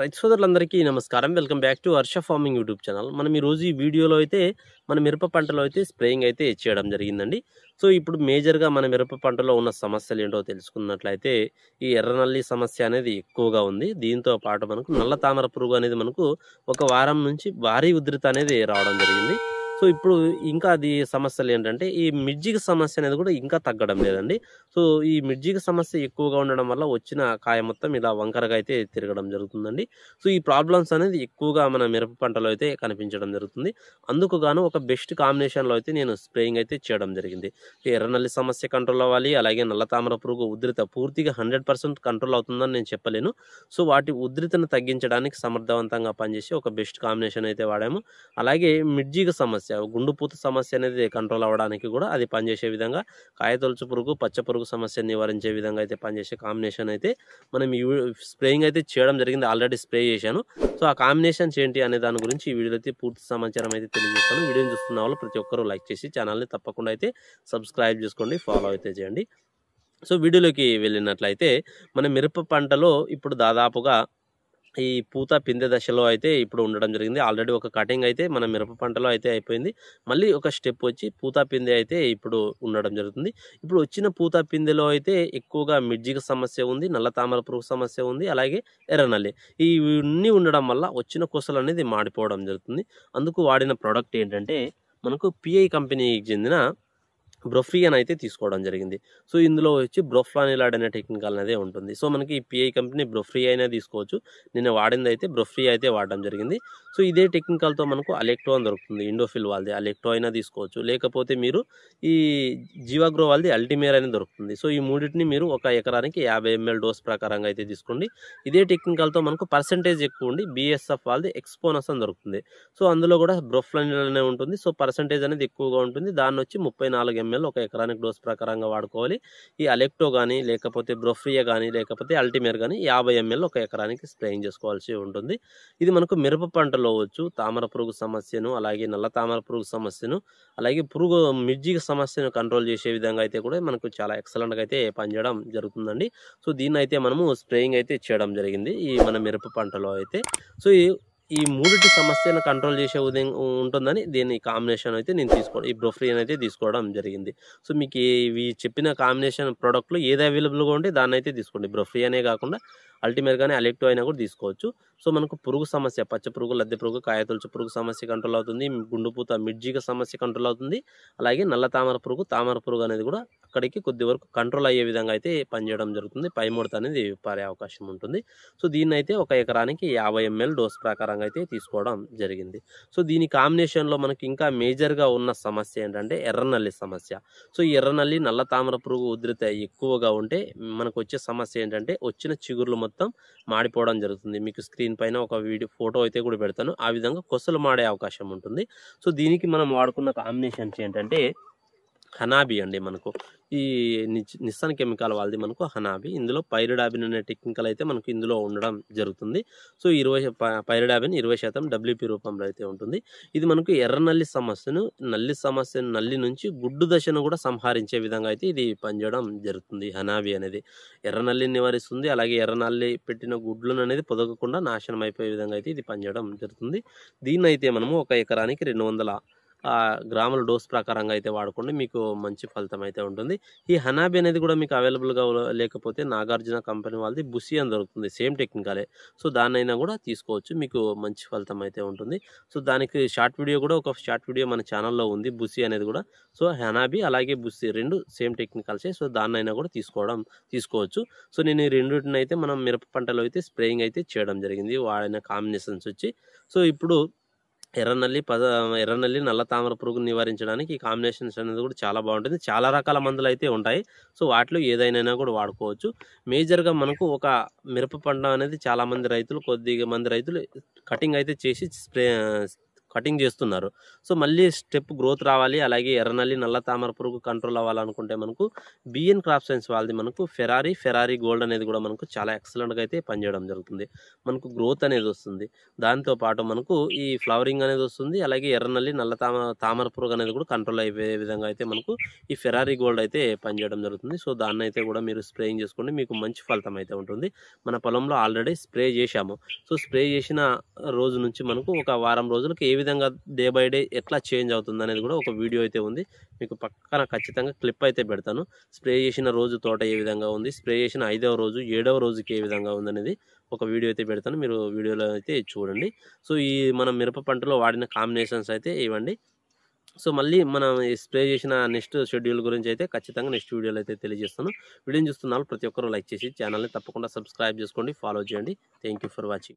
రైతు సోదరులందరికీ నమస్కారం. Welcome back to Harsha farming YouTube channel. మనం ఈరోజు ఈ వీడియోలో అయితే మన మిరప పంటలో అయితే స్ప్రేయింగ్ అయితే చేయడం జరిగిందండి. సో ఇప్పుడు మేజర్గా మన మిరప పంటలో ఉన్న సమస్యలు ఏంటో తెలుసుకున్నట్లయితే ఈ ఎర్రనల్లి సమస్య అనేది ఎక్కువగా ఉంది. దీంతో పాటు మనకు నల్ల తామర పురుగు అనేది మనకు ఒక వారం నుంచి భారీ ఉధృతి అనేది రావడం జరిగింది. సో ఇప్పుడు ఇంకా అది సమస్యలు ఏంటంటే ఈ మిర్జిగ సమస్య అనేది కూడా ఇంకా తగ్గడం లేదండి. సో ఈ మిర్జిగ సమస్య ఎక్కువగా ఉండడం వల్ల వచ్చిన కాయ మొత్తం ఇలా వంకరగా అయితే తిరగడం జరుగుతుందండి. సో ఈ ప్రాబ్లమ్స్ అనేది ఎక్కువగా మన మిరప పంటలో అయితే కనిపించడం జరుగుతుంది. అందుకు గాను ఒక బెస్ట్ కాంబినేషన్లో అయితే నేను స్ప్రేయింగ్ అయితే చేయడం జరిగింది. ఎర్రనల్లి సమస్య కంట్రోల్ అవ్వాలి, అలాగే నల్ల తామర పురుగు ఉధృత పూర్తిగా 100% కంట్రోల్ అవుతుందని నేను చెప్పలేను. సో వాటి ఉధృతిని తగ్గించడానికి సమర్థవంతంగా పనిచేసి ఒక బెస్ట్ కాంబినేషన్ అయితే వాడాము. అలాగే మిర్జిగ సమస్య, గుండుపూత సమస్య అనేది కంట్రోల్ అవ్వడానికి కూడా అది పనిచేసే విధంగా కాయతొలుచు పురుగు, పచ్చ పురుగు సమస్యను నివారించే విధంగా అయితే పనిచేసే కాంబినేషన్ అయితే మనం ఈ స్ప్రేయింగ్ అయితే చేయడం జరిగింది. ఆల్రెడీ స్ప్రే చేశాను. సో ఆ కాంబినేషన్స్ ఏంటి అనే దాని గురించి ఈ వీడియోలో అయితే పూర్తి సమాచారం అయితే తెలియజేస్తాను. వీడియోని చూస్తున్న వాళ్ళు ప్రతి ఒక్కరూ లైక్ చేసి ఛానల్ని తప్పకుండా అయితే సబ్స్క్రైబ్ చేసుకోండి, ఫాలో అయితే చేయండి. సో వీడియోలోకి వెళ్ళినట్లయితే మన మిరప పంటలో ఇప్పుడు దాదాపుగా ఈ పూత పిందె దశలో అయితే ఇప్పుడు ఉండడం జరిగింది. ఆల్రెడీ ఒక కటింగ్ అయితే మన మిరప పంటలో అయితే అయిపోయింది. మళ్ళీ ఒక స్టెప్ వచ్చి పూత పిందె అయితే ఇప్పుడు ఉండడం జరుగుతుంది. ఇప్పుడు వచ్చిన పూత పిందెలో అయితే ఎక్కువగా మిర్జిగ సమస్య ఉంది, నల్ల తామర పురుగు సమస్య ఉంది, అలాగే ఎర్రనల్లి. ఇవన్నీ ఉండడం వల్ల వచ్చిన కొసలు అనేది మాడిపోవడం జరుగుతుంది. అందుకు వాడిన ప్రోడక్ట్ ఏంటంటే మనకు పిఐ కంపెనీకి చెందిన బ్రోఫ్రియాన్ అయితే తీసుకోవడం జరిగింది. సో ఇందులో వచ్చి బ్రోఫ్లానిలాడ్ అనే టెక్నికల్ అనేది ఉంటుంది. సో మనకి ఈ పిఐ కంపెనీ బ్రోఫ్రియా అయినా తీసుకోవచ్చు. నేను వాడింది అయితే బ్రోఫ్రియా అయితే వాడడం జరిగింది. సో ఇదే టెక్నికల్తో మనకు అలెక్టో అని దొరుకుతుంది. ఇండోఫిల్ వాళ్ళది అలెక్టో అయినా తీసుకోవచ్చు. లేకపోతే మీరు ఈ జీవాగ్రో వాళ్ళది అల్టిమేర్ అని దొరుకుతుంది. సో ఈ మూడింటిని మీరు ఒక ఎకరానికి 50 ml డోస్ ప్రకారంగా అయితే తీసుకోండి. ఇదే టెక్నికల్తో మనకు పర్సెంటేజ్ ఎక్కువ ఉండి బిఎస్ఎఫ్ వాళ్ళది ఎక్స్పోనస్ అని దొరుకుతుంది. సో అందులో కూడా బ్రోఫ్లానిలాడ్ అనే ఉంటుంది. సో పర్సెంటేజ్ అనేది ఎక్కువగా ఉంటుంది. దాన్ని వచ్చి 34 ml ఒక ఎకరానికి డోస్ ప్రకారంగా వాడుకోవాలి. ఈ అలెక్టో కానీ, లేకపోతే బ్రోఫ్రియా కానీ, లేకపోతే అల్టిమేర్ కానీ 50 ml ఒక ఎకరానికి స్ప్రేయింగ్ చేసుకోవాల్సి ఉంటుంది. ఇది మనకు మిరప పంటలో వచ్చు తామర పురుగు సమస్యను, అలాగే నల్ల తామర పురుగు సమస్యను, అలాగే పురుగు మిర్జిగ సమస్యను కంట్రోల్ చేసే విధంగా అయితే కూడా మనకు చాలా ఎక్సలెంట్గా అయితే పనిచేయడం జరుగుతుందండి. సో దీన్ని అయితే మనము స్ప్రేయింగ్ అయితే చేయడం జరిగింది ఈ మన మిరప పంటలో అయితే. సో ఈ మూడిటి సమస్యను కంట్రోల్ చేసే విధంగా ఉంటుందని దీని కాంబినేషన్ అయితే నేను ఈ బ్రోఫ్రియాన్ అయితే తీసుకోవడం జరిగింది. సో మీకు ఇవి చెప్పిన కాంబినేషన్ ప్రోడక్ట్లు ఏది అవైలబుల్గా ఉంటే దాన్ని అయితే తీసుకోండి. బ్రోఫ్రియానే కాకుండా అల్టిమేర్ కానీ అలెక్టో అయినా కూడా తీసుకోవచ్చు. సో మనకు పురుగు సమస్య, పచ్చ పురుగు, లద్దె పురుగు, కాయతొలుచు పురుగు సమస్య కంట్రోల్ అవుతుంది. గుండుపూత మిర్జిగ సమస్య కంట్రోల్ అవుతుంది. అలాగే నల్ల తామర పురుగు అనేది కూడా అక్కడికి కొద్ది వరకు కంట్రోల్ అయ్యే విధంగా అయితే పనిచేయడం జరుగుతుంది. పై ముడత అనేది పారే అవకాశం ఉంటుంది. సో దీన్ని అయితే ఒక ఎకరానికి 50 ml డోస్ ప్రకారంగా అయితే తీసుకోవడం జరిగింది. సో దీని కాంబినేషన్లో మనకి ఇంకా మేజర్గా ఉన్న సమస్య ఏంటంటే ఎర్రనల్లి సమస్య. సో ఈ ఎర్రనల్లి, నల్ల తామర పురుగు ఉధృత ఎక్కువగా ఉంటే మనకు వచ్చే సమస్య ఏంటంటే వచ్చిన చిగుర్లు మొత్తం మాడిపోవడం జరుగుతుంది. మీకు స్క్రీన్ పైన ఒక ఫోటో అయితే కూడా పెడతాను. ఆ విధంగా కొసలు మాడే అవకాశం ఉంటుంది. సో దీనికి మనం వాడుకున్న కాంబినేషన్స్ ఏంటంటే హనాబీ అండి. మనకు ఈ నిస్సాన్ కెమికల్ వాళ్ళది మనకు హనాబీ. ఇందులో పైరిడాబిన్ అనే టెక్నికల్ అయితే మనకు ఇందులో ఉండడం జరుగుతుంది. సో పైరిడాబిన్ 20% డబ్ల్యూపీ రూపంలో అయితే ఉంటుంది. ఇది మనకు ఎర్రనల్లి సమస్యను, నల్లి నుంచి గుడ్డు దశను కూడా సంహరించే విధంగా అయితే ఇది పనిచేయడం జరుగుతుంది. హనాబీ అనేది ఎర్రనల్లిని నివారిస్తుంది. అలాగే ఎర్రనల్లి పెట్టిన గుడ్లను అనేది పొదగకుండా నాశనం అయిపోయే విధంగా అయితే ఇది పనిచేయడం జరుగుతుంది. దీన్ని అయితే మనము ఒక ఎకరానికి 200 గ్రాముల డోస్ ప్రకారంగా అయితే వాడుకోండి. మీకు మంచి ఫలితం అయితే ఉంటుంది. ఈ హనాబీ అనేది కూడా మీకు అవైలబుల్గా లేకపోతే నాగార్జున కంపెనీ వాళ్ళది బుసి అని దొరుకుతుంది. సేమ్ టెక్నికలే. సో దాన్నైనా కూడా తీసుకోవచ్చు. మీకు మంచి ఫలితం అయితే ఉంటుంది. సో దానికి ఒక షార్ట్ వీడియో మన ఛానల్లో ఉంది. బుసి అనేది కూడా. సో హనాబీ అలాగే బుసి రెండు సేమ్ టెక్నికల్సే. సో దాన్నైనా కూడా తీసుకోవచ్చు. సో నేను ఈ రెండింటిని అయితే మనం మిరప పంటలో అయితే స్ప్రేయింగ్ అయితే చేయడం జరిగింది. వాడిన కాంబినేషన్స్ వచ్చి. సో ఇప్పుడు ఎర్రనల్లి, నల్ల తామర పురుగును నివారించడానికి ఈ కాంబినేషన్స్ అనేది కూడా చాలా బాగుంటుంది. చాలా రకాల మందులు అయితే ఉంటాయి. సో వాటిలో ఏదైనా కూడా వాడుకోవచ్చు. మేజర్గా మనకు ఒక మిరప పంట అనేది కొద్దిగా మంది రైతులు కటింగ్ అయితే చేసి కటింగ్ చేస్తున్నారు. సో మళ్ళీ స్టెప్ గ్రోత్ రావాలి, అలాగే ఎర్రనల్లి నల్ల తామర పురుగు కంట్రోల్ అవ్వాలనుకుంటే మనకు బిఎన్ క్రాప్ సైన్స్ వాళ్ళది మనకు ఫెరారీ గోల్డ్ అనేది కూడా మనకు చాలా ఎక్సలెంట్గా అయితే పనిచేయడం జరుగుతుంది. మనకు గ్రోత్ అనేది వస్తుంది, దాంతోపాటు మనకు ఈ ఫ్లవరింగ్ అనేది వస్తుంది, అలాగే ఎర్రనల్లి నల్ల తామర పురుగు అనేది కూడా కంట్రోల్ అయ్యే విధంగా అయితే మనకు ఈ ఫెరారీ గోల్డ్ అయితే పనిచేయడం జరుగుతుంది. సో దాన్ని అయితే కూడా మీరు స్ప్రేయింగ్ చేసుకోండి, మీకు మంచి ఫలితం అయితే ఉంటుంది. మన పొలంలో ఆల్రెడీ స్ప్రే చేశాము. సో స్ప్రే చేసిన రోజు నుంచి మనకు ఒక వారం రోజులకు ఏ విధంగా డే బై డే ఎట్లా చేంజ్ అవుతుంది అనేది కూడా ఒక వీడియో అయితే ఉంది, మీకు పక్కన ఖచ్చితంగా క్లిప్ అయితే పెడతాను. స్ప్రే చేసిన రోజు తోట ఏ విధంగా ఉంది, స్ప్రే చేసిన 5వ రోజు 7వ రోజుకి ఏ విధంగా ఉందనేది ఒక వీడియో అయితే పెడతాను, మీరు వీడియోలో అయితే చూడండి. సో ఈ మనం మిరప పంటలో వాడిన కాంబినేషన్స్ అయితే ఇవ్వండి. సో మళ్ళీ మనం ఈ స్ప్రే చేసిన నెక్స్ట్ షెడ్యూల్ గురించి అయితే ఖచ్చితంగా నెక్స్ట్ వీడియోలో అయితే తెలియజేస్తాను. వీడియోని చూస్తున్న ప్రతి ఒక్కరూ లైక్ చేసి ఛానల్ని తప్పకుండా సబ్స్క్రైబ్ చేసుకోండి, ఫాలో చేయండి. Thank you for watching.